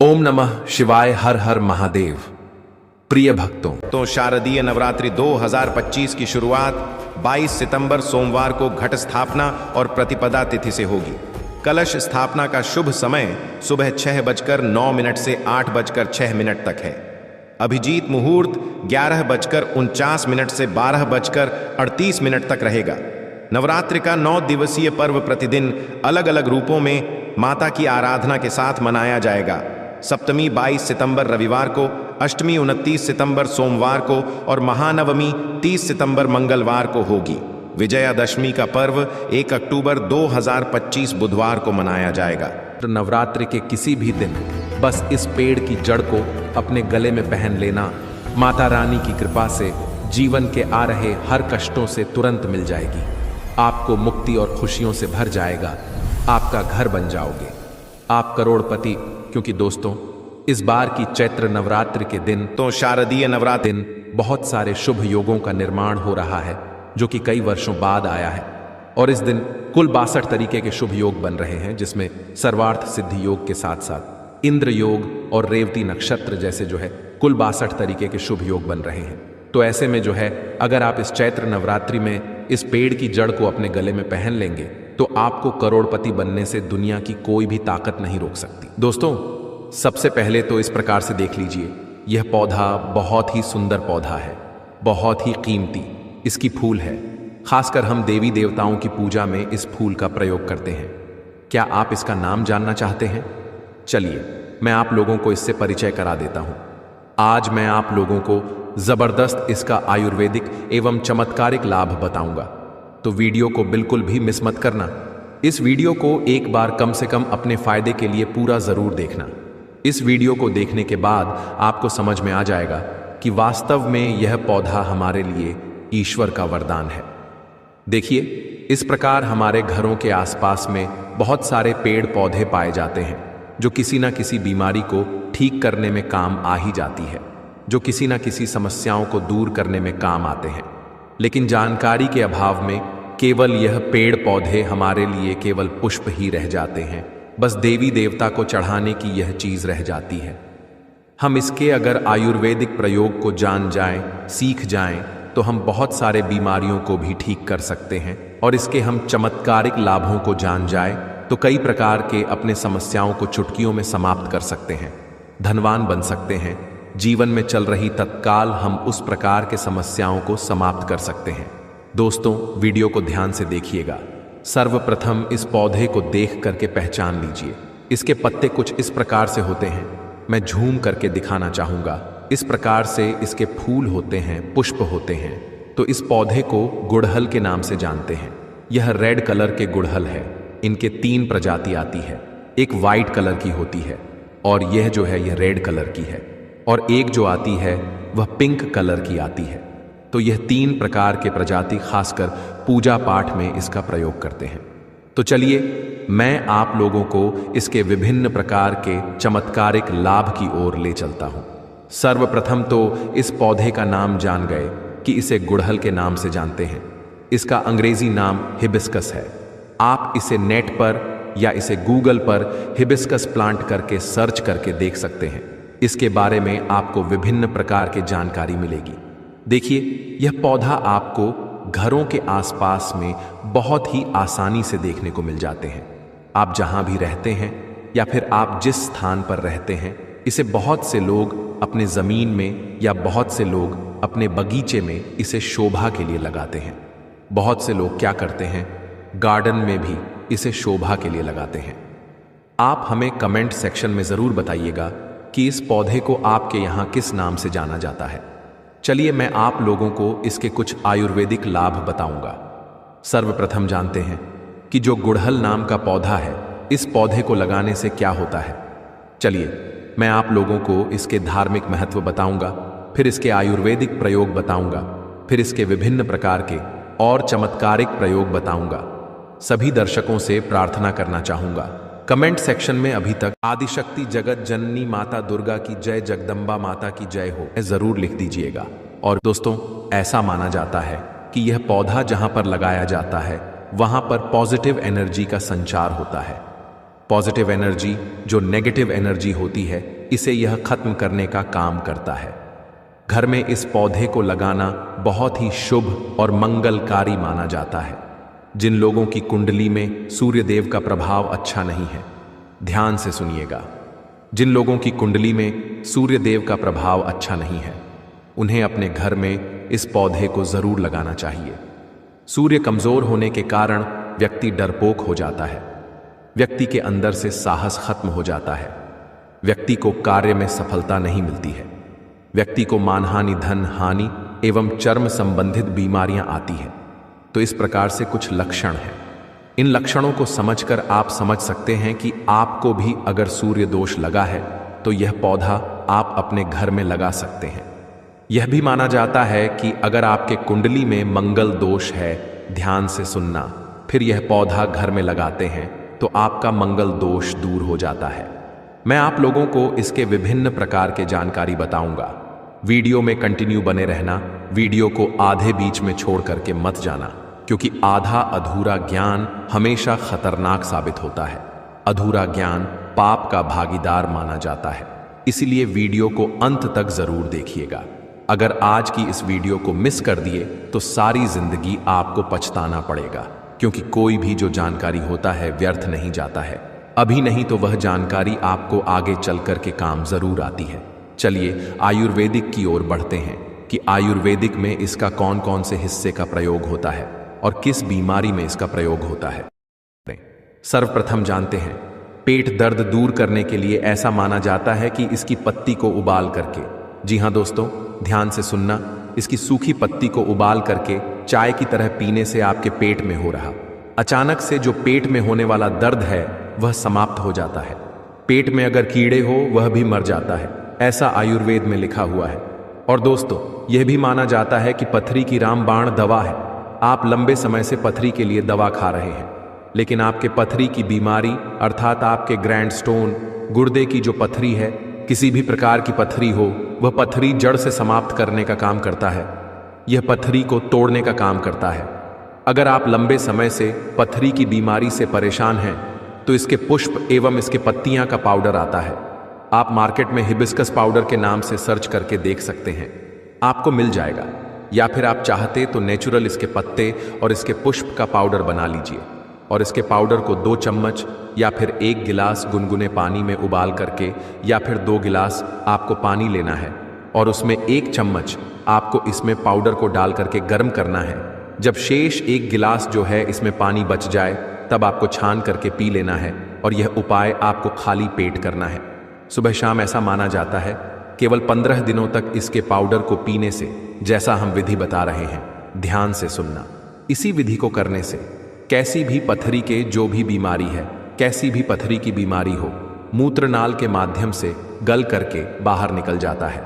ओम नमः शिवाय। हर हर महादेव। प्रिय भक्तों, तो शारदीय नवरात्रि 2025 की शुरुआत 22 सितंबर सोमवार को घट स्थापना और प्रतिपदा तिथि से होगी। कलश स्थापना का शुभ समय सुबह 6:09 से 8:06 तक है। अभिजीत मुहूर्त 11:49 से 12:38 तक रहेगा। नवरात्रि का 9 दिवसीय पर्व प्रतिदिन अलग अलग रूपों में माता की आराधना के साथ मनाया जाएगा। सप्तमी 22 सितंबर रविवार को, अष्टमी 29 सितंबर सोमवार को और महानवमी 30 सितंबर मंगलवार को होगी। विजयादशमी का पर्व 1 अक्टूबर 2025 बुधवार को मनाया जाएगा। नवरात्रि के किसी भी दिन बस इस पेड़ की जड़ को अपने गले में पहन लेना, माता रानी की कृपा से जीवन के आ रहे हर कष्टों से तुरंत मिल जाएगी। आपको मुक्ति और खुशियों से भर जाएगा। आपका घर बन जाओगे, आप करोड़पति। क्योंकि दोस्तों, इस बार की चैत्र नवरात्रि के दिन तो शारदीय नवरात्रि बहुत सारे शुभ योगों का निर्माण हो रहा है, जो कि कई वर्षों बाद आया है। और इस दिन कुल 62 तरीके के शुभ योग बन रहे हैं, जिसमें सर्वार्थ सिद्धि योग के साथ साथ इंद्र योग और रेवती नक्षत्र जैसे जो है कुल 62 तरीके के शुभ योग बन रहे हैं। तो ऐसे में जो है, अगर आप इस चैत्र नवरात्रि में इस पेड़ की जड़ को अपने गले में पहन लेंगे तो आपको करोड़पति बनने से दुनिया की कोई भी ताकत नहीं रोक सकती। दोस्तों, सबसे पहले तो इस प्रकार से देख लीजिए, यह पौधा बहुत ही सुंदर पौधा है, बहुत ही कीमती इसकी फूल है। खासकर हम देवी देवताओं की पूजा में इस फूल का प्रयोग करते हैं। क्या आप इसका नाम जानना चाहते हैं? चलिए, मैं आप लोगों को इससे परिचय करा देता हूं। आज मैं आप लोगों को जबरदस्त इसका आयुर्वेदिक एवं चमत्कारिक लाभ बताऊंगा, तो वीडियो को बिल्कुल भी मिस मत करना। इस वीडियो को एक बार कम से कम अपने फायदे के लिए पूरा जरूर देखना। इस वीडियो को देखने के बाद आपको समझ में आ जाएगा कि वास्तव में यह पौधा हमारे लिए ईश्वर का वरदान है। देखिए, इस प्रकार हमारे घरों के आसपास में बहुत सारे पेड़ पौधे पाए जाते हैं, जो किसी ना किसी बीमारी को ठीक करने में काम आ ही जाती है, जो किसी ना किसी समस्याओं को दूर करने में काम आते हैं। लेकिन जानकारी के अभाव में केवल यह पेड़ पौधे हमारे लिए केवल पुष्प ही रह जाते हैं। बस देवी देवता को चढ़ाने की यह चीज रह जाती है। हम इसके अगर आयुर्वेदिक प्रयोग को जान जाएं, सीख जाएं, तो हम बहुत सारे बीमारियों को भी ठीक कर सकते हैं। और इसके हम चमत्कारिक लाभों को जान जाएं तो कई प्रकार के अपने समस्याओं को चुटकियों में समाप्त कर सकते हैं, धनवान बन सकते हैं। जीवन में चल रही तत्काल हम उस प्रकार के समस्याओं को समाप्त कर सकते हैं। दोस्तों, वीडियो को ध्यान से देखिएगा। सर्वप्रथम इस पौधे को देख करके पहचान लीजिए। इसके पत्ते कुछ इस प्रकार से होते हैं, मैं झूम करके दिखाना चाहूंगा। इस प्रकार से इसके फूल होते हैं, पुष्प होते हैं। तो इस पौधे को गुड़हल के नाम से जानते हैं। यह रेड कलर के गुड़हल है। इनके 3 प्रजाति आती है। एक वाइट कलर की होती है, और यह जो है यह रेड कलर की है, और एक जो आती है वह पिंक कलर की आती है। तो यह 3 प्रकार के प्रजाति खासकर पूजा पाठ में इसका प्रयोग करते हैं। तो चलिए, मैं आप लोगों को इसके विभिन्न प्रकार के चमत्कारिक लाभ की ओर ले चलता हूं। सर्वप्रथम तो इस पौधे का नाम जान गए कि इसे गुड़हल के नाम से जानते हैं। इसका अंग्रेजी नाम हिबिस्कस है। आप इसे नेट पर या इसे गूगल पर हिबिस्कस प्लांट करके सर्च करके देख सकते हैं। इसके बारे में आपको विभिन्न प्रकार की जानकारी मिलेगी। देखिए, यह पौधा आपको घरों के आसपास में बहुत ही आसानी से देखने को मिल जाते हैं। आप जहां भी रहते हैं या फिर आप जिस स्थान पर रहते हैं, इसे बहुत से लोग अपने जमीन में या बहुत से लोग अपने बगीचे में इसे शोभा के लिए लगाते हैं। बहुत से लोग क्या करते हैं, गार्डन में भी इसे शोभा के लिए लगाते हैं। आप हमें कमेंट सेक्शन में जरूर बताइएगा कि इस पौधे को आपके यहाँ किस नाम से जाना जाता है। चलिए, मैं आप लोगों को इसके कुछ आयुर्वेदिक लाभ बताऊंगा। सर्वप्रथम जानते हैं कि जो गुड़हल नाम का पौधा है, इस पौधे को लगाने से क्या होता है। चलिए, मैं आप लोगों को इसके धार्मिक महत्व बताऊंगा, फिर इसके आयुर्वेदिक प्रयोग बताऊंगा, फिर इसके विभिन्न प्रकार के और चमत्कारिक प्रयोग बताऊंगा। सभी दर्शकों से प्रार्थना करना चाहूंगा, कमेंट सेक्शन में अभी तक आदिशक्ति जगत जननी माता दुर्गा की जय, जगदम्बा माता की जय हो जरूर लिख दीजिएगा। और दोस्तों, ऐसा माना जाता है कि यह पौधा जहां पर लगाया जाता है वहां पर पॉजिटिव एनर्जी का संचार होता है। पॉजिटिव एनर्जी जो नेगेटिव एनर्जी होती है, इसे यह खत्म करने का काम करता है। घर में इस पौधे को लगाना बहुत ही शुभ और मंगलकारी माना जाता है। जिन लोगों की कुंडली में सूर्यदेव का प्रभाव अच्छा नहीं है, ध्यान से सुनिएगा। जिन लोगों की कुंडली में सूर्यदेव का प्रभाव अच्छा नहीं है, उन्हें अपने घर में इस पौधे को जरूर लगाना चाहिए। सूर्य कमजोर होने के कारण व्यक्ति डरपोक हो जाता है, व्यक्ति के अंदर से साहस खत्म हो जाता है, व्यक्ति को कार्य में सफलता नहीं मिलती है, व्यक्ति को मानहानि, धन हानि एवं चर्म संबंधित बीमारियां आती है। तो इस प्रकार से कुछ लक्षण हैं। इन लक्षणों को समझकर आप समझ सकते हैं कि आपको भी अगर सूर्य दोष लगा है तो यह पौधा आप अपने घर में लगा सकते हैं। यह भी माना जाता है कि अगर आपके कुंडली में मंगल दोष है, ध्यान से सुनना, फिर यह पौधा घर में लगाते हैं तो आपका मंगल दोष दूर हो जाता है। मैं आप लोगों को इसके विभिन्न प्रकार के जानकारी बताऊंगा। वीडियो में कंटिन्यू बने रहना, वीडियो को आधे बीच में छोड़ करके मत जाना, क्योंकि आधा अधूरा ज्ञान हमेशा खतरनाक साबित होता है। अधूरा ज्ञान पाप का भागीदार माना जाता है, इसलिए वीडियो को अंत तक जरूर देखिएगा। अगर आज की इस वीडियो को मिस कर दिए तो सारी जिंदगी आपको पछताना पड़ेगा, क्योंकि कोई भी जो जानकारी होता है व्यर्थ नहीं जाता है। अभी नहीं तो वह जानकारी आपको आगे चल कर के काम जरूर आती है। चलिए आयुर्वेदिक की ओर बढ़ते हैं कि आयुर्वेदिक में इसका कौन कौन से हिस्से का प्रयोग होता है और किस बीमारी में इसका प्रयोग होता है। सर्वप्रथम जानते हैं, पेट दर्द दूर करने के लिए ऐसा माना जाता है कि इसकी पत्ती को उबाल करके, जी हाँ दोस्तों ध्यान से सुनना, इसकी सूखी पत्ती को उबाल करके चाय की तरह पीने से आपके पेट में हो रहा अचानक से जो पेट में होने वाला दर्द है वह समाप्त हो जाता है। पेट में अगर कीड़े हो वह भी मर जाता है, ऐसा आयुर्वेद में लिखा हुआ है। और दोस्तों यह भी माना जाता है कि पथरी की रामबाण दवा है। आप लंबे समय से पथरी के लिए दवा खा रहे हैं, लेकिन आपके पथरी की बीमारी अर्थात आपके ग्रैंड स्टोन, गुर्दे की जो पथरी है, किसी भी प्रकार की पथरी हो, वह पथरी जड़ से समाप्त करने का काम करता है। यह पथरी को तोड़ने का काम करता है। अगर आप लंबे समय से पथरी की बीमारी से परेशान हैं तो इसके पुष्प एवं इसके पत्तियां का पाउडर आता है। आप मार्केट में हिबिस्कस पाउडर के नाम से सर्च करके देख सकते हैं, आपको मिल जाएगा। या फिर आप चाहते तो नेचुरल इसके पत्ते और इसके पुष्प का पाउडर बना लीजिए और इसके पाउडर को 2 चम्मच या फिर 1 गिलास गुनगुने पानी में उबाल करके, या फिर 2 गिलास आपको पानी लेना है और उसमें 1 चम्मच आपको इसमें पाउडर को डाल करके गर्म करना है। जब शेष 1 गिलास जो है इसमें पानी बच जाए तब आपको छान करके पी लेना है। और यह उपाय आपको खाली पेट करना है, सुबह शाम। ऐसा माना जाता है केवल 15 दिनों तक इसके पाउडर को पीने से, जैसा हम विधि बता रहे हैं, ध्यान से सुनना। इसी विधि को करने से कैसी भी पथरी के जो भी बीमारी है, कैसी भी पथरी की बीमारी हो, मूत्रनाल के माध्यम से गल करके बाहर निकल जाता है।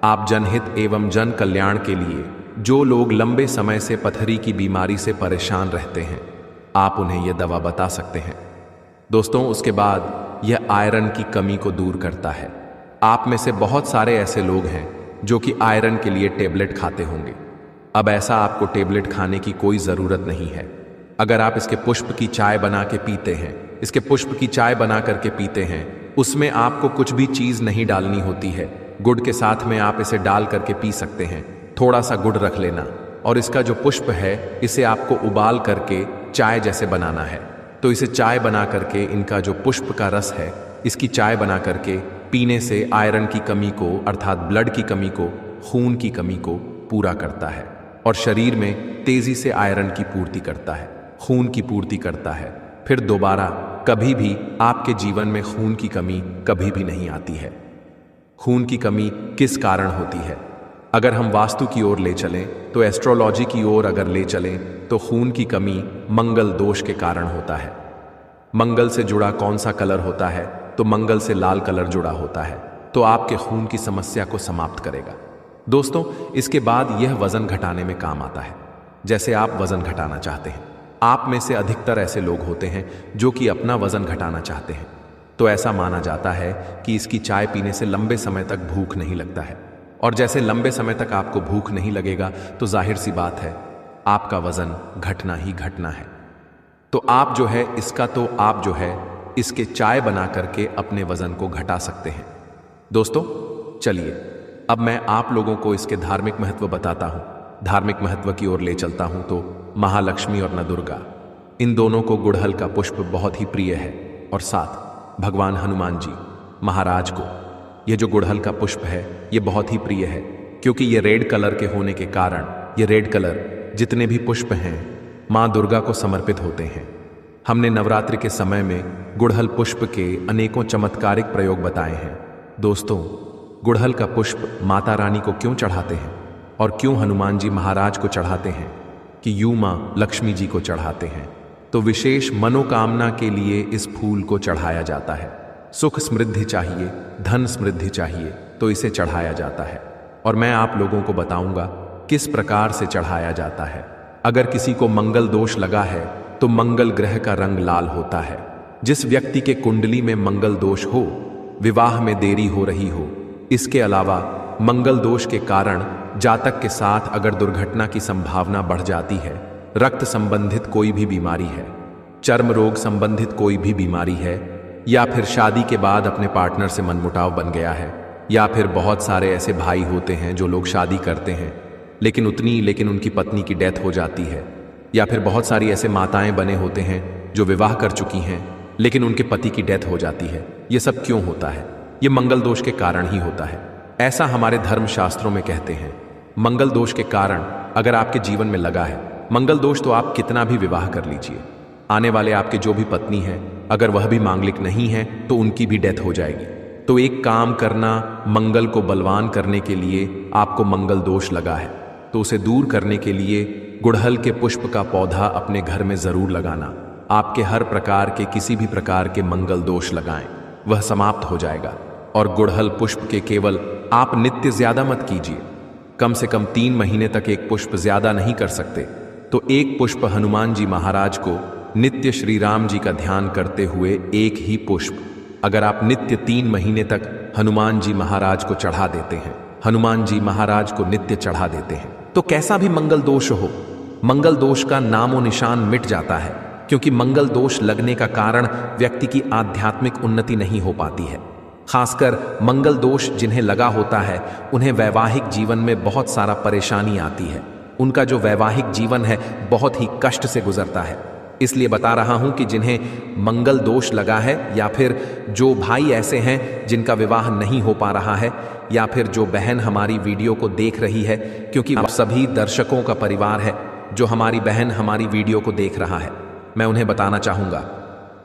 आप जनहित एवं जन कल्याण के लिए जो लोग लंबे समय से पथरी की बीमारी से परेशान रहते हैं, आप उन्हें यह दवा बता सकते हैं। दोस्तों उसके बाद यह आयरन की कमी को दूर करता है। आप में से बहुत सारे ऐसे लोग हैं जो कि आयरन के लिए टेबलेट खाते होंगे। अब ऐसा आपको टेबलेट खाने की कोई ज़रूरत नहीं है। अगर आप इसके पुष्प की चाय बना के पीते हैं, इसके पुष्प की चाय बना करके पीते हैं, उसमें आपको कुछ भी चीज़ नहीं डालनी होती है। गुड़ के साथ में आप इसे डाल करके पी सकते हैं। थोड़ा सा गुड़ रख लेना और इसका जो पुष्प है इसे आपको उबाल करके चाय जैसे बनाना है। तो इसे चाय बना करके, इनका जो पुष्प का रस है, इसकी चाय बना करके पीने से आयरन की कमी को, अर्थात ब्लड की कमी को, खून की कमी को पूरा करता है और शरीर में तेजी से आयरन की पूर्ति करता है, खून की पूर्ति करता है। फिर दोबारा कभी भी आपके जीवन में खून की कमी कभी भी नहीं आती है। खून की कमी किस कारण होती है? अगर हम वास्तु की ओर ले चलें तो एस्ट्रोलॉजी की ओर अगर ले चलें तो खून की कमी मंगल दोष के कारण होता है। मंगल से जुड़ा कौन सा कलर होता है? तो मंगल से लाल कलर जुड़ा होता है, तो आपके खून की समस्या को समाप्त करेगा। दोस्तों इसके बाद यह वजन घटाने में काम आता है। जैसे आप वजन घटाना चाहते हैं, आप में से अधिकतर ऐसे लोग होते हैं जो कि अपना वजन घटाना चाहते हैं, तो ऐसा माना जाता है कि इसकी चाय पीने से लंबे समय तक भूख नहीं लगता है। और जैसे लंबे समय तक आपको भूख नहीं लगेगा तो जाहिर सी बात है आपका वजन घटना ही घटना है। तो आप जो है इसके चाय बना करके अपने वजन को घटा सकते हैं। दोस्तों चलिए अब मैं आप लोगों को इसके धार्मिक महत्व बताता हूं। धार्मिक महत्व की ओर ले चलता हूं तो महालक्ष्मी और न दुर्गा, इन दोनों को गुड़हल का पुष्प बहुत ही प्रिय है। और साथ भगवान हनुमान जी महाराज को यह जो गुड़हल का पुष्प है ये बहुत ही प्रिय है, क्योंकि ये रेड कलर के होने के कारण ये रेड कलर जितने भी पुष्प हैं माँ दुर्गा को समर्पित होते हैं। हमने नवरात्रि के समय में गुड़हल पुष्प के अनेकों चमत्कारिक प्रयोग बताए हैं। दोस्तों गुड़हल का पुष्प माता रानी को क्यों चढ़ाते हैं और क्यों हनुमान जी महाराज को चढ़ाते हैं कि यूं माँ लक्ष्मी जी को चढ़ाते हैं तो विशेष मनोकामना के लिए इस फूल को चढ़ाया जाता है। सुख समृद्धि चाहिए, धन समृद्धि चाहिए तो इसे चढ़ाया जाता है। और मैं आप लोगों को बताऊंगा किस प्रकार से चढ़ाया जाता है। अगर किसी को मंगल दोष लगा है तो मंगल ग्रह का रंग लाल होता है। जिस व्यक्ति के कुंडली में मंगल दोष हो, विवाह में देरी हो रही हो, इसके अलावा मंगल दोष के कारण जातक के साथ अगर दुर्घटना की संभावना बढ़ जाती है, रक्त संबंधित कोई भी बीमारी है, चर्म रोग संबंधित कोई भी बीमारी है, या फिर शादी के बाद अपने पार्टनर से मनमुटाव बन गया है, या फिर बहुत सारे ऐसे भाई होते हैं जो लोग शादी करते हैं लेकिन उनकी पत्नी की डेथ हो जाती है, या फिर बहुत सारी ऐसे माताएं बने होते हैं जो विवाह कर चुकी हैं लेकिन उनके पति की डेथ हो जाती है। ये सब क्यों होता है? ये मंगल दोष के कारण ही होता है। ऐसा हमारे धर्म शास्त्रों में कहते हैं। मंगल दोष के कारण अगर आपके जीवन में लगा है मंगल दोष, तो आप कितना भी विवाह कर लीजिए, आने वाले आपके जो भी पत्नी है अगर वह भी मांगलिक नहीं है तो उनकी भी डेथ हो जाएगी। तो एक काम करना, मंगल को बलवान करने के लिए आपको मंगल दोष लगा है तो उसे दूर करने के लिए गुड़हल के पुष्प का पौधा अपने घर में जरूर लगाना। आपके हर प्रकार के किसी भी प्रकार के मंगल दोष लगाएं, वह समाप्त हो जाएगा। और गुड़हल पुष्प के केवल आप नित्य ज्यादा मत कीजिए, कम से कम 3 महीने तक एक पुष्प ज्यादा नहीं कर सकते तो एक पुष्प हनुमान जी महाराज को नित्य श्री राम जी का ध्यान करते हुए एक ही पुष्प अगर आप नित्य 3 महीने तक हनुमान जी महाराज को चढ़ा देते हैं, हनुमान जी महाराज को नित्य चढ़ा देते हैं, तो कैसा भी मंगल दोष हो, मंगल दोष का नामो निशान मिट जाता है। क्योंकि मंगल दोष लगने का कारण व्यक्ति की आध्यात्मिक उन्नति नहीं हो पाती है। खासकर मंगल दोष जिन्हें लगा होता है उन्हें वैवाहिक जीवन में बहुत सारा परेशानी आती है। उनका जो वैवाहिक जीवन है बहुत ही कष्ट से गुजरता है। इसलिए बता रहा हूं कि जिन्हें मंगल दोष लगा है, या फिर जो भाई ऐसे हैं जिनका विवाह नहीं हो पा रहा है, या फिर जो बहन हमारी वीडियो को देख रही है, क्योंकि आप सभी दर्शकों का परिवार है जो हमारी बहन हमारी वीडियो को देख रहा है, मैं उन्हें बताना चाहूँगा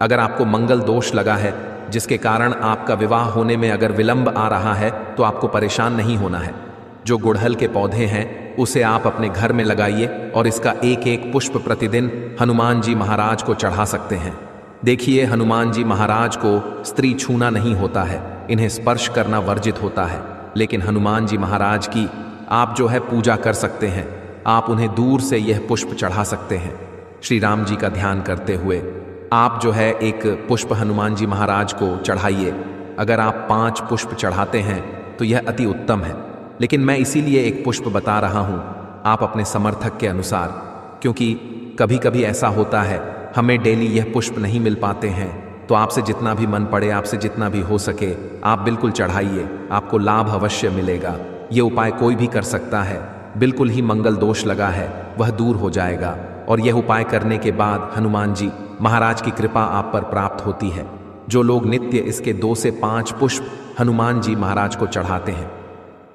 अगर आपको मंगल दोष लगा है जिसके कारण आपका विवाह होने में अगर विलंब आ रहा है तो आपको परेशान नहीं होना है। जो गुड़हल के पौधे हैं उसे आप अपने घर में लगाइए और इसका एक एक पुष्प प्रतिदिन हनुमान जी महाराज को चढ़ा सकते हैं। देखिए हनुमान जी महाराज को स्त्री छूना नहीं होता है, इन्हें स्पर्श करना वर्जित होता है, लेकिन हनुमान जी महाराज की आप जो है पूजा कर सकते हैं। आप उन्हें दूर से यह पुष्प चढ़ा सकते हैं। श्री राम जी का ध्यान करते हुए आप जो है एक पुष्प हनुमान जी महाराज को चढ़ाइए। अगर आप 5 पुष्प चढ़ाते हैं तो यह अति उत्तम है, लेकिन मैं इसीलिए एक पुष्प बता रहा हूँ आप अपने समर्थक के अनुसार, क्योंकि कभी कभी ऐसा होता है हमें डेली यह पुष्प नहीं मिल पाते हैं। तो आपसे जितना भी मन पड़े, आपसे जितना भी हो सके आप बिल्कुल चढ़ाइए, आपको लाभ अवश्य मिलेगा। ये उपाय कोई भी कर सकता है। बिल्कुल ही मंगल दोष लगा है वह दूर हो जाएगा, और यह उपाय करने के बाद हनुमान जी महाराज की कृपा आप पर प्राप्त होती है। जो लोग नित्य इसके 2 से 5 पुष्प हनुमान जी महाराज को चढ़ाते हैं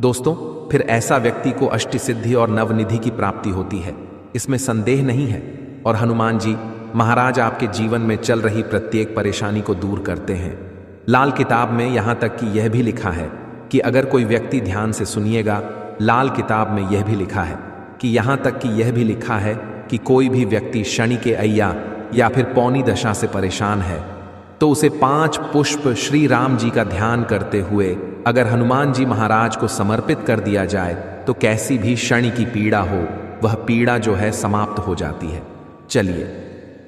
दोस्तों, फिर ऐसा व्यक्ति को अष्ट सिद्धि और नवनिधि की प्राप्ति होती है, इसमें संदेह नहीं है। और हनुमान जी महाराज आपके जीवन में चल रही प्रत्येक परेशानी को दूर करते हैं। लाल किताब में यहाँ तक कि यह भी लिखा है कि अगर कोई व्यक्ति ध्यान से सुनिएगा, लाल किताब में यह भी लिखा है कि यहाँ तक कि यह भी लिखा है कि कोई भी व्यक्ति शनि के अय्या या फिर पौनी दशा से परेशान है तो उसे 5 पुष्प श्री राम जी का ध्यान करते हुए अगर हनुमान जी महाराज को समर्पित कर दिया जाए तो कैसी भी शनि की पीड़ा हो वह पीड़ा जो है समाप्त हो जाती है। चलिए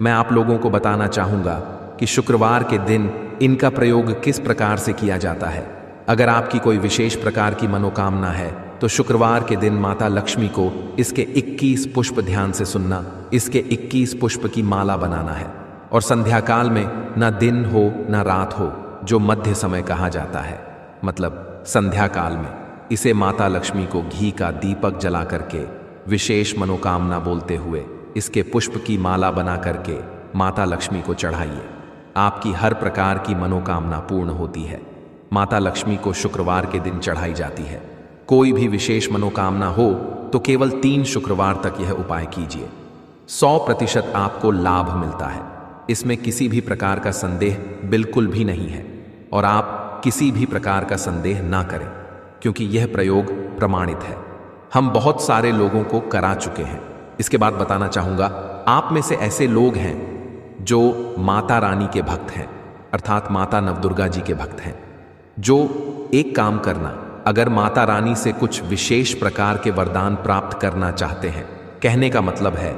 मैं आप लोगों को बताना चाहूँगा कि शुक्रवार के दिन इनका प्रयोग किस प्रकार से किया जाता है। अगर आपकी कोई विशेष प्रकार की मनोकामना है तो शुक्रवार के दिन माता लक्ष्मी को इसके 21 पुष्प ध्यान से सुनना, इसके 21 पुष्प की माला बनाना है। और संध्या काल में ना दिन हो ना रात हो, जो मध्य समय कहा जाता है, मतलब संध्या काल में इसे माता लक्ष्मी को घी का दीपक जला करके विशेष मनोकामना बोलते हुए इसके पुष्प की माला बना करके माता लक्ष्मी को चढ़ाइए। आपकी हर प्रकार की मनोकामना पूर्ण होती है। माता लक्ष्मी को शुक्रवार के दिन चढ़ाई जाती है। कोई भी विशेष मनोकामना हो तो केवल 3 शुक्रवार तक यह उपाय कीजिए। 100% आपको लाभ मिलता है। इसमें किसी भी प्रकार का संदेह बिल्कुल भी नहीं है और आप किसी भी प्रकार का संदेह ना करें, क्योंकि यह प्रयोग प्रमाणित है। हम बहुत सारे लोगों को करा चुके हैं। इसके बाद बताना चाहूंगा, आप में से ऐसे लोग हैं जो माता रानी के भक्त हैं, अर्थात माता नवदुर्गा जी के भक्त हैं, जो एक काम करना, अगर माता रानी से कुछ विशेष प्रकार के वरदान प्राप्त करना चाहते हैं, कहने का मतलब है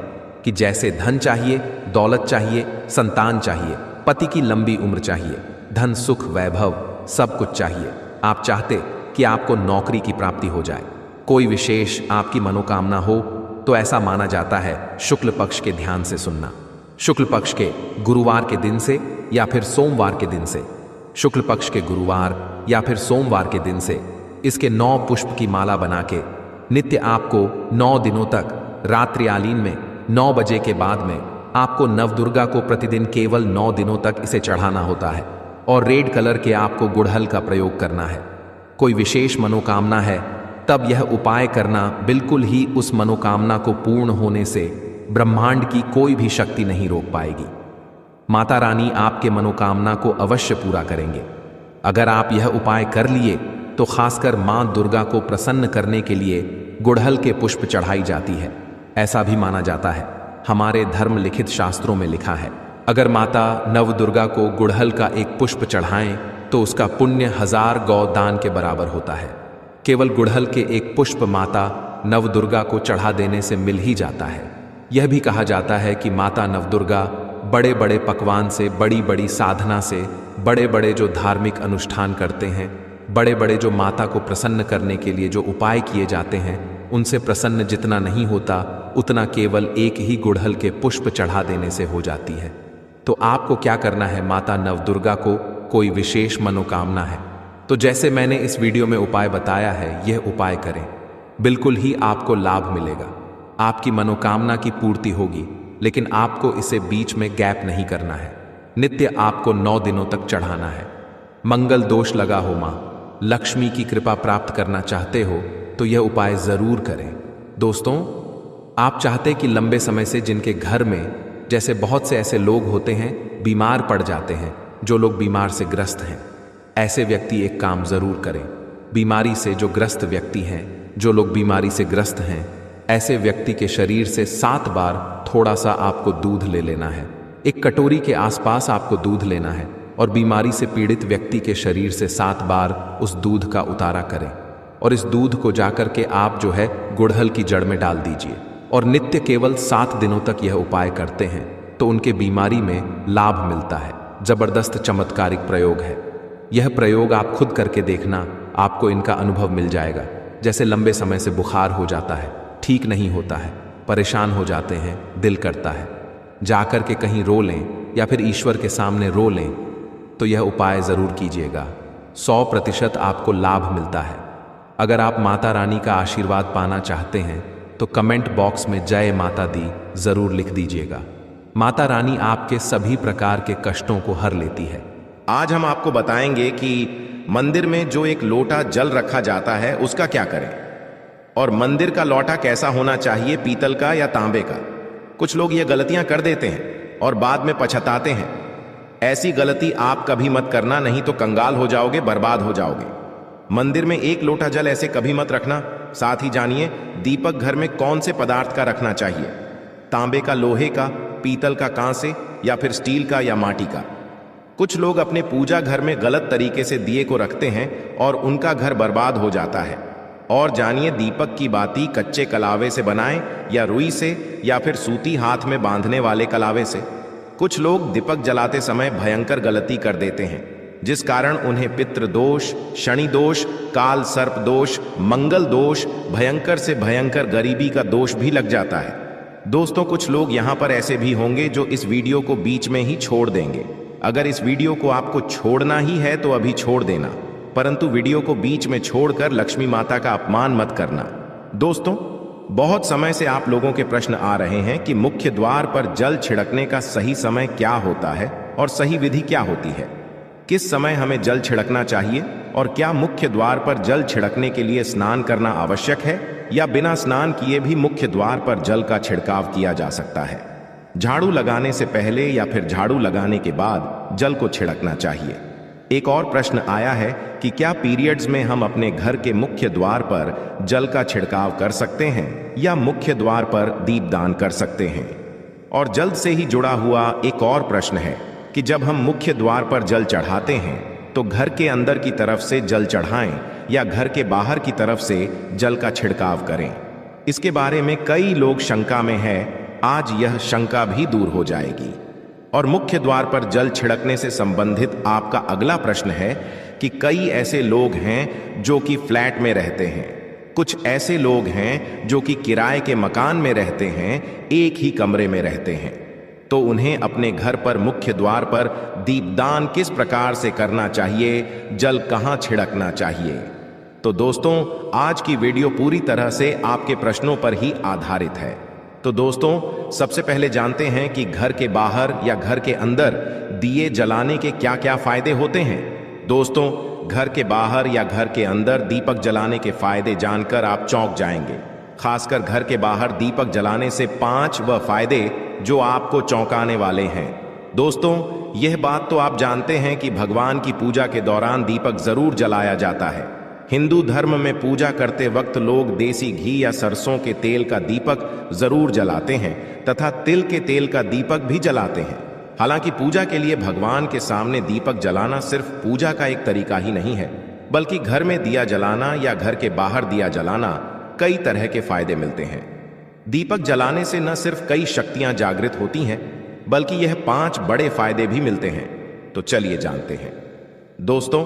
कि जैसे धन चाहिए, दौलत चाहिए, संतान चाहिए, पति की लंबी उम्र चाहिए, धन सुख वैभव सब कुछ चाहिए, आप चाहते कि आपको नौकरी की प्राप्ति हो जाए, कोई विशेष आपकी मनोकामना हो, तो ऐसा माना जाता है शुक्ल पक्ष के ध्यान से सुनना। शुक्ल पक्ष के गुरुवार के दिन से या फिर सोमवार के दिन से, शुक्ल पक्ष के गुरुवार या फिर सोमवार के दिन से इसके 9 पुष्प की माला बना के नित्य आपको 9 दिनों तक रात्रिकालीन में 9 बजे के बाद में आपको नवदुर्गा को प्रतिदिन केवल 9 दिनों तक इसे चढ़ाना होता है और रेड कलर के आपको गुड़हल का प्रयोग करना है। कोई विशेष मनोकामना है तब यह उपाय करना बिल्कुल ही उस मनोकामना को पूर्ण होने से ब्रह्मांड की कोई भी शक्ति नहीं रोक पाएगी। माता रानी आपके मनोकामना को अवश्य पूरा करेंगे। अगर आप यह उपाय कर लिए तो खासकर मां दुर्गा को प्रसन्न करने के लिए गुड़हल के पुष्प चढ़ाई जाती है। ऐसा भी माना जाता है, हमारे धर्म लिखित शास्त्रों में लिखा है, अगर माता नवदुर्गा को गुड़हल का एक पुष्प चढ़ाएं तो उसका पुण्य 1000 गौ दान के बराबर होता है। केवल गुड़हल के एक पुष्प माता नवदुर्गा को चढ़ा देने से मिल ही जाता है। यह भी कहा जाता है कि माता नवदुर्गा बड़े बड़े पकवान से, बड़ी बड़ी साधना से, बड़े बड़े जो धार्मिक अनुष्ठान करते हैं, बड़े बड़े जो माता को प्रसन्न करने के लिए जो उपाय किए जाते हैं, उनसे प्रसन्न जितना नहीं होता उतना केवल एक ही गुड़हल के पुष्प चढ़ा देने से हो जाती है। तो आपको क्या करना है, माता नवदुर्गा को कोई विशेष मनोकामना है तो जैसे मैंने इस वीडियो में उपाय बताया है, यह उपाय करें, बिल्कुल ही आपको लाभ मिलेगा। आपकी मनोकामना की पूर्ति होगी, लेकिन आपको इसे बीच में गैप नहीं करना है। नित्य आपको 9 दिनों तक चढ़ाना है। मंगल दोष लगा हो, मां लक्ष्मी की कृपा प्राप्त करना चाहते हो तो यह उपाय जरूर करें। दोस्तों, आप चाहते कि लंबे समय से जिनके घर में, जैसे बहुत से ऐसे लोग होते हैं बीमार पड़ जाते हैं, जो लोग बीमार से ग्रस्त हैं, ऐसे व्यक्ति एक काम जरूर करें। बीमारी से जो ग्रस्त व्यक्ति हैं, जो लोग बीमारी से ग्रस्त हैं, ऐसे व्यक्ति के शरीर से 7 बार थोड़ा सा आपको दूध ले लेना है। एक कटोरी के आसपास आपको दूध लेना है और बीमारी से पीड़ित व्यक्ति के शरीर से 7 बार उस दूध का उतारा करें और इस दूध को जाकर के आप जो है गुड़हल की जड़ में डाल दीजिए और नित्य केवल 7 दिनों तक यह उपाय करते हैं तो उनके बीमारी में लाभ मिलता है। जबरदस्त चमत्कारिक प्रयोग है। यह प्रयोग आप खुद करके देखना, आपको इनका अनुभव मिल जाएगा। जैसे लंबे समय से बुखार हो जाता है, ठीक नहीं होता है, परेशान हो जाते हैं, दिल करता है जाकर के कहीं रो लें या फिर ईश्वर के सामने रो लें, तो यह उपाय जरूर कीजिएगा। 100% आपको लाभ मिलता है। अगर आप माता रानी का आशीर्वाद पाना चाहते हैं तो कमेंट बॉक्स में जय माता दी जरूर लिख दीजिएगा। माता रानी आपके सभी प्रकार के कष्टों को हर लेती है। आज हम आपको बताएंगे कि मंदिर में जो एक लोटा जल रखा जाता है उसका क्या करें और मंदिर का लोटा कैसा होना चाहिए, पीतल का या तांबे का। कुछ लोग ये गलतियां कर देते हैं और बाद में पछताते हैं। ऐसी गलती आप कभी मत करना, नहीं तो कंगाल हो जाओगे, बर्बाद हो जाओगे। मंदिर में एक लोटा जल ऐसे कभी मत रखना। साथ ही जानिए दीपक घर में कौन से पदार्थ का रखना चाहिए, तांबे का, लोहे का, पीतल का, कांसे या फिर स्टील का या माटी का। कुछ लोग अपने पूजा घर में गलत तरीके से दिए को रखते हैं और उनका घर बर्बाद हो जाता है। और जानिए दीपक की बाती कच्चे कलावे से बनाएं या रुई से या फिर सूती हाथ में बांधने वाले कलावे से। कुछ लोग दीपक जलाते समय भयंकर गलती कर देते हैं, जिस कारण उन्हें पितृ दोष, शनि दोष, काल सर्प दोष, मंगल दोष, भयंकर से भयंकर गरीबी का दोष भी लग जाता है। दोस्तों, कुछ लोग यहां पर ऐसे भी होंगे जो इस वीडियो को बीच में ही छोड़ देंगे। अगर इस वीडियो को आपको छोड़ना ही है तो अभी छोड़ देना, परंतु वीडियो को बीच में छोड़कर लक्ष्मी माता का अपमान मत करना। दोस्तों, बहुत समय से आप लोगों के प्रश्न आ रहे हैं कि मुख्य द्वार पर जल छिड़कने का सही समय क्या होता है और सही विधि क्या होती है। किस समय हमें जल छिड़कना चाहिए और क्या मुख्य द्वार पर जल छिड़कने के लिए स्नान करना आवश्यक है या बिना स्नान किए भी मुख्य द्वार पर जल का छिड़काव किया जा सकता है। झाड़ू लगाने से पहले या फिर झाड़ू लगाने के बाद जल को छिड़कना चाहिए। एक और प्रश्न आया है कि क्या पीरियड्स में हम अपने घर के मुख्य द्वार पर जल का छिड़काव कर सकते हैं या मुख्य द्वार पर दीपदान कर सकते हैं। और जल से ही जुड़ा हुआ एक और प्रश्न है कि जब हम मुख्य द्वार पर जल चढ़ाते हैं तो घर के अंदर की तरफ से जल चढ़ाएं या घर के बाहर की तरफ से जल का छिड़काव करें। इसके बारे में कई लोग शंका में हैं। आज यह शंका भी दूर हो जाएगी। और मुख्य द्वार पर जल छिड़कने से संबंधित आपका अगला प्रश्न है कि कई ऐसे लोग हैं जो कि फ्लैट में रहते हैं, कुछ ऐसे लोग हैं जो कि किराए के मकान में रहते हैं, एक ही कमरे में रहते हैं, तो उन्हें अपने घर पर मुख्य द्वार पर दीपदान किस प्रकार से करना चाहिए, जल कहां छिड़कना चाहिए। तो दोस्तों, आज की वीडियो पूरी तरह से आपके प्रश्नों पर ही आधारित है। तो दोस्तों, सबसे पहले जानते हैं कि घर के बाहर या घर के अंदर दिए जलाने के क्या क्या फायदे होते हैं। दोस्तों, घर के बाहर या घर के अंदर दीपक जलाने के फायदे जानकर आप चौंक जाएंगे। खासकर घर के बाहर दीपक जलाने से 5 वह फायदे जो आपको चौंकाने वाले हैं। दोस्तों, यह बात तो आप जानते हैं कि भगवान की पूजा के दौरान दीपक जरूर जलाया जाता है। हिंदू धर्म में पूजा करते वक्त लोग देसी घी या सरसों के तेल का दीपक जरूर जलाते हैं तथा तिल के तेल का दीपक भी जलाते हैं। हालांकि पूजा के लिए भगवान के सामने दीपक जलाना सिर्फ पूजा का एक तरीका ही नहीं है, बल्कि घर में दिया जलाना या घर के बाहर दिया जलाना कई तरह के फायदे मिलते हैं। दीपक जलाने से न सिर्फ कई शक्तियां जागृत होती हैं, बल्कि यह 5 बड़े फायदे भी मिलते हैं। तो चलिए जानते हैं। दोस्तों,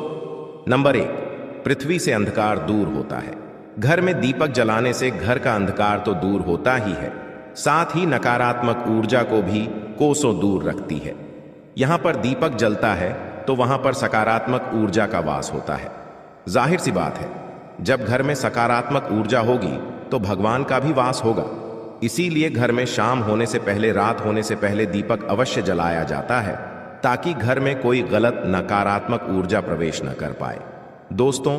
नंबर 1, पृथ्वी से अंधकार दूर होता है। घर में दीपक जलाने से घर का अंधकार तो दूर होता ही है, साथ ही नकारात्मक ऊर्जा को भी कोसों दूर रखती है। यहां पर दीपक जलता है तो वहां पर सकारात्मक ऊर्जा का वास होता है। जाहिर सी बात है, जब घर में सकारात्मक ऊर्जा होगी तो भगवान का भी वास होगा। इसीलिए घर में शाम होने से पहले, रात होने से पहले दीपक अवश्य जलाया जाता है ताकि घर में कोई गलत नकारात्मक ऊर्जा प्रवेश न कर पाए। दोस्तों,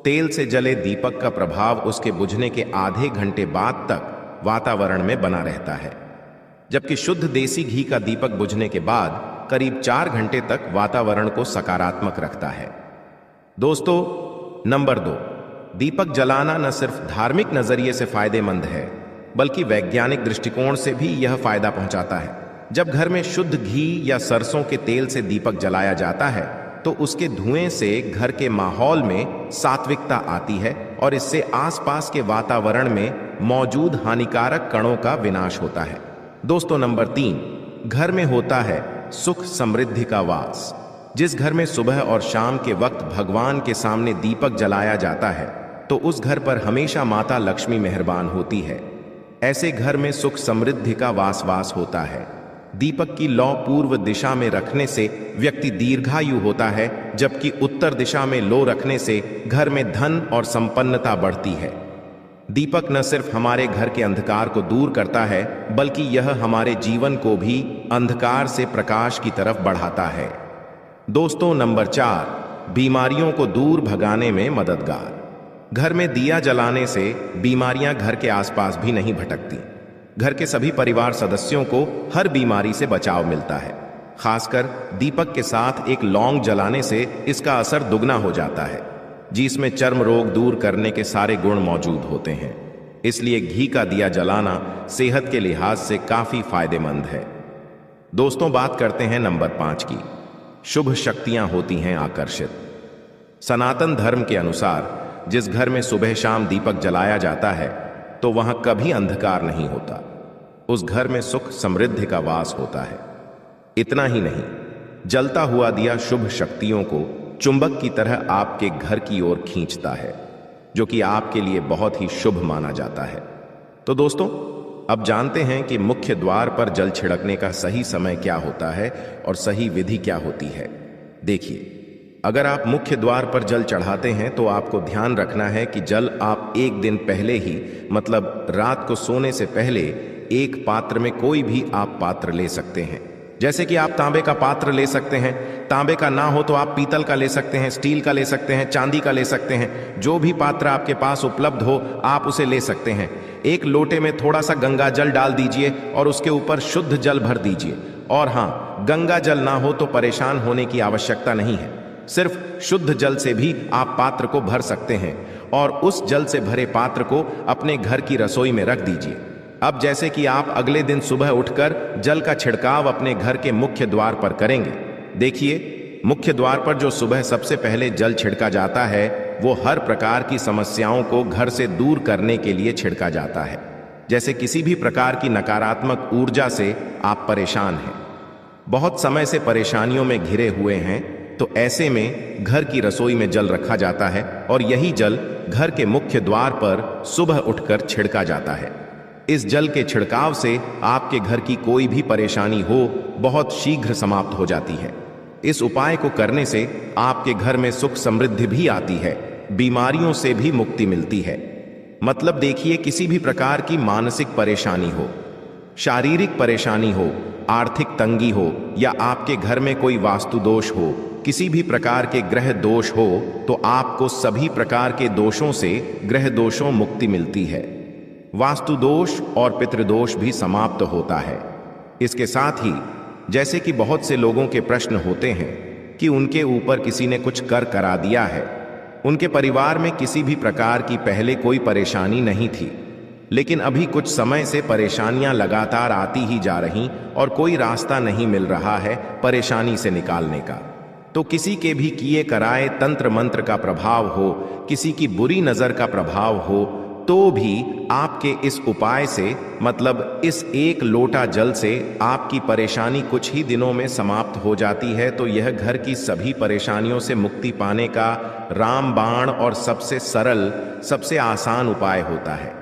तेल से जले दीपक का प्रभाव उसके बुझने के आधे घंटे बाद तक वातावरण में बना रहता है, जबकि शुद्ध देसी घी का दीपक बुझने के बाद करीब 4 घंटे तक वातावरण को सकारात्मक रखता है। दोस्तों, नंबर 2, दीपक जलाना न सिर्फ धार्मिक नजरिए से फायदेमंद है, बल्कि वैज्ञानिक दृष्टिकोण से भी यह फायदा पहुंचाता है। जब घर में शुद्ध घी या सरसों के तेल से दीपक जलाया जाता है तो उसके धुएं से घर के माहौल में सात्विकता आती है और इससे आसपास के वातावरण में मौजूद हानिकारक कणों का विनाश होता है। दोस्तों, नंबर 3, घर में होता है सुख समृद्धि का वास। जिस घर में सुबह और शाम के वक्त भगवान के सामने दीपक जलाया जाता है तो उस घर पर हमेशा माता लक्ष्मी मेहरबान होती है। ऐसे घर में सुख समृद्धि का वास होता है। दीपक की लौ पूर्व दिशा में रखने से व्यक्ति दीर्घायु होता है, जबकि उत्तर दिशा में लो रखने से घर में धन और संपन्नता बढ़ती है। दीपक न सिर्फ हमारे घर के अंधकार को दूर करता है, बल्कि यह हमारे जीवन को भी अंधकार से प्रकाश की तरफ बढ़ाता है। दोस्तों, नंबर 4, बीमारियों को दूर भगाने में मददगार। घर में दिया जलाने से बीमारियां घर के आसपास भी नहीं भटकती। घर के सभी परिवार सदस्यों को हर बीमारी से बचाव मिलता है। खासकर दीपक के साथ एक लौंग जलाने से इसका असर दुगना हो जाता है, जिसमें चर्म रोग दूर करने के सारे गुण मौजूद होते हैं। इसलिए घी का दिया जलाना सेहत के लिहाज से काफी फायदेमंद है। दोस्तों, बात करते हैं नंबर 5 की। शुभ शक्तियां होती हैं आकर्षित। सनातन धर्म के अनुसार जिस घर में सुबह शाम दीपक जलाया जाता है तो वहां कभी अंधकार नहीं होता। उस घर में सुख समृद्धि का वास होता है। इतना ही नहीं, जलता हुआ दिया शुभ शक्तियों को चुंबक की तरह आपके घर की ओर खींचता है, जो कि आपके लिए बहुत ही शुभ माना जाता है। तो दोस्तों, अब जानते हैं कि मुख्य द्वार पर जल छिड़कने का सही समय क्या होता है और सही विधि क्या होती है। देखिए, अगर आप मुख्य द्वार पर जल चढ़ाते हैं तो आपको ध्यान रखना है कि जल आप एक दिन पहले ही, मतलब रात को सोने से पहले, एक पात्र में, कोई भी आप पात्र ले सकते हैं। जैसे कि आप तांबे का पात्र ले सकते हैं, तांबे का ना हो तो आप पीतल का ले सकते हैं, स्टील का ले सकते हैं, चांदी का ले सकते हैं। जो भी पात्र आपके पास उपलब्ध हो आप उसे ले सकते हैं। एक लोटे में थोड़ा सा गंगा जल डाल दीजिए और उसके ऊपर शुद्ध जल भर दीजिए। और हाँ, गंगा जल ना हो तो परेशान होने की आवश्यकता नहीं है, सिर्फ शुद्ध जल से भी आप पात्र को भर सकते हैं और उस जल से भरे पात्र को अपने घर की रसोई में रख दीजिए। अब जैसे कि आप अगले दिन सुबह उठकर जल का छिड़काव अपने घर के मुख्य द्वार पर करेंगे। देखिए, मुख्य द्वार पर जो सुबह सबसे पहले जल छिड़का जाता है वो हर प्रकार की समस्याओं को घर से दूर करने के लिए छिड़का जाता है। जैसे किसी भी प्रकार की नकारात्मक ऊर्जा से आप परेशान हैं, बहुत समय से परेशानियों में घिरे हुए हैं, तो ऐसे में घर की रसोई में जल रखा जाता है और यही जल घर के मुख्य द्वार पर सुबह उठकर छिड़का जाता है। इस जल के छिड़काव से आपके घर की कोई भी परेशानी हो बहुत शीघ्र समाप्त हो जाती है। इस उपाय को करने से आपके घर में सुख समृद्धि भी आती है, बीमारियों से भी मुक्ति मिलती है। मतलब देखिए, किसी भी प्रकार की मानसिक परेशानी हो, शारीरिक परेशानी हो, आर्थिक तंगी हो या आपके घर में कोई वास्तु दोष हो, किसी भी प्रकार के ग्रह दोष हो, तो आपको सभी प्रकार के दोषों से, ग्रह दोषों मुक्ति मिलती है। वास्तु दोष और पितृदोष भी समाप्त होता है। इसके साथ ही जैसे कि बहुत से लोगों के प्रश्न होते हैं कि उनके ऊपर किसी ने कुछ कर करा दिया है, उनके परिवार में किसी भी प्रकार की पहले कोई परेशानी नहीं थी, लेकिन अभी कुछ समय से परेशानियां लगातार आती ही जा रही और कोई रास्ता नहीं मिल रहा है परेशानी से निकालने का। तो किसी के भी किए कराए तंत्र मंत्र का प्रभाव हो, किसी की बुरी नजर का प्रभाव हो, तो भी आपके इस उपाय से, मतलब इस एक लोटा जल से, आपकी परेशानी कुछ ही दिनों में समाप्त हो जाती है। तो यह घर की सभी परेशानियों से मुक्ति पाने का रामबाण और सबसे सरल, सबसे आसान उपाय होता है।